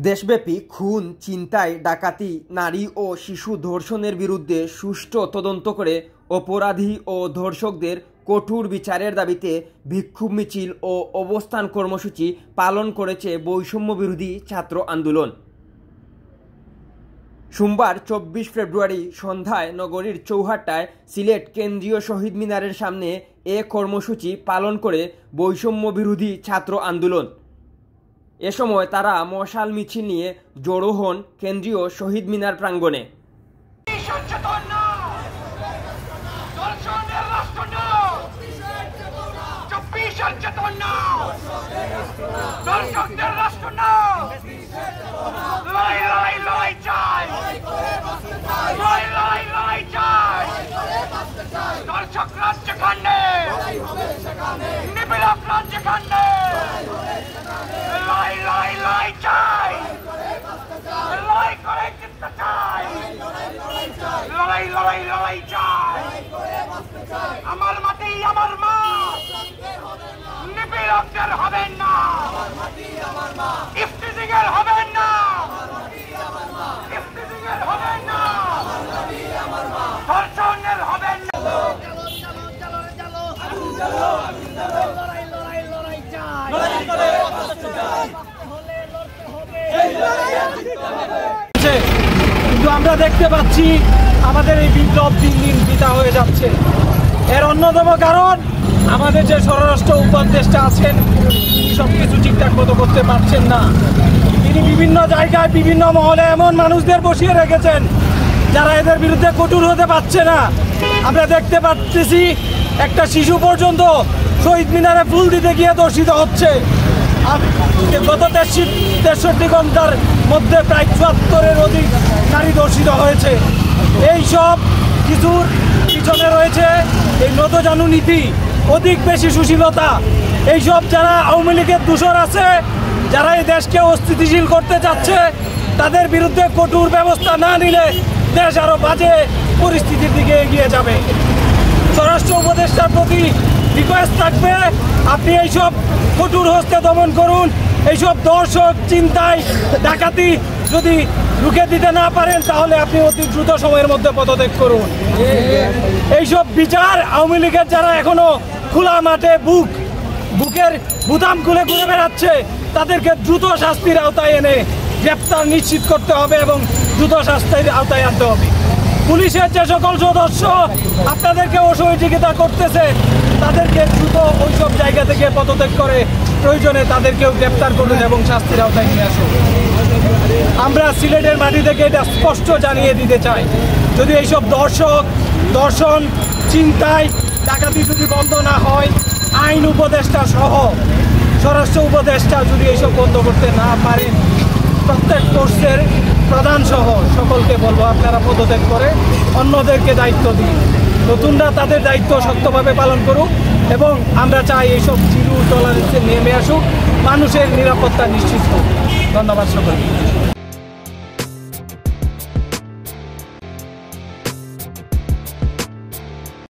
দেশব্যাপী খুন, ছিনতাই, ডাকাতি, নারী ও শিশু ধর্ষণের বিরুদ্ধে সুষ্ঠু তদন্ত করে অপরাধী ও ধর্ষকদের কঠোর বিচারের দাবিতে বিক্ষোভ মিছিল ও অবস্থান কর্মসূচি পালন করেছে বৈষম্য বিরোধী ছাত্র আন্দোলন। সোমবার 24 ফেব্রুয়ারি সন্ধ্যায় নগরীর চৌহাট্টায় সিলেট কেন্দ্রীয় শহীদ মিনারের সামনে এ কর্মসূচি পালন করে বৈষম্য বিরোধী ছাত্র আন্দোলন। এ সময় তারা মশাল মিছিল নিয়ে জড়ো হন কেন্দ্রীয় শহীদ মিনার প্রাঙ্গণে। আমার মাটি আমার মা, নিপীড়কদের হবেন না, ইফতিজিং এর হবেন না, ইফতিজিং এর হবেন না, ধর্ষণের হবেন না। কিন্তু আমরা দেখতে পাচ্ছি আমাদের এই বিপ্লব দিন দিন বৃথা হয়ে যাচ্ছে। এর অন্যতম কারণ আমাদের যে স্বরাষ্ট্র উপদেষ্টা আছেন, সবকিছু ঠিকঠাক মতো করতে পারছেন না। তিনি বিভিন্ন জায়গায় বিভিন্ন মহলে এমন মানুষদের বসিয়ে রেখেছেন যারা এদের বিরুদ্ধে কঠোর হতে পারছে না। আমরা দেখতে পাচ্ছি একটা শিশু পর্যন্ত শহীদ মিনারে ফুল দিতে গিয়ে ধর্ষিত হচ্ছে। গত 63 ঘন্টার মধ্যে প্রায় 74-এর অধিক নারী ধর্ষিত হয়েছে। এই সব কিছুর পিছনে রয়েছে এই নতজানু নীতি, অধিক বেশি সুশীলতা। এইসব যারা আওয়ামী লীগের দূষর আছে, যারা এই দেশকে অস্থিতিশীল করতে চাচ্ছে, তাদের বিরুদ্ধে কঠোর ব্যবস্থা না নিলে দেশ আরও বাজে পরিস্থিতির দিকে এগিয়ে যাবে। স্বরাষ্ট্র উপদেষ্টার প্রতি রিকোয়েস্ট থাকবে, আপনি এইসব কঠোর হস্তে দমন করুন। এইসব ধর্ষক, ছিনতাই, ডাকাতি যদি রুখে দিতে না পারেন তাহলে আপনি অতি দ্রুত সময়ের মধ্যে পদত্যাগ করুন। এইসব বিচার আওয়ামী লীগের যারা এখনো খোলা মাঠে বুকের বুতাম খুলে ঘুরে বেড়াচ্ছে, তাদেরকে দ্রুত শাস্তির আওতায় এনে গ্রেপ্তার নিশ্চিত করতে হবে এবং দ্রুত শাস্তির আওতায় আনতে হবে। পুলিশের যে সকল সদস্য আপনাদেরকে অসহযোগিতা করতেছে, তাদেরকে দ্রুত ওইসব জায়গা থেকে পদত্যাগ করে প্রয়োজনে তাদেরকেও গ্রেপ্তার করুন এবং শাস্তির আওতায় নিয়ে আসুন। আমরা সিলেটের মাটি থেকে এটা স্পষ্ট জানিয়ে দিতে চাই, যদি এইসব দর্শন, ছিনতাই, ডাকাতি যদি বন্ধ না হয়, আইন উপদেষ্টা সহ স্বরাষ্ট্র উপদেষ্টা যদি এইসব বন্ধ করতে না পারেন, প্রত্যেক কোর্সের প্রধান সহ সকলকে বলবো আপনারা পদত্যাগ করে অন্যদেরকে দায়িত্ব দিন। নতুনরা তাদের দায়িত্ব শক্তভাবে পালন করুক এবং আমরা চাই এইসব জিরো টলারেন্সে নেমে আসুক, মানুষের নিরাপত্তা নিশ্চিত হোক। ধন্যবাদ সকলকে।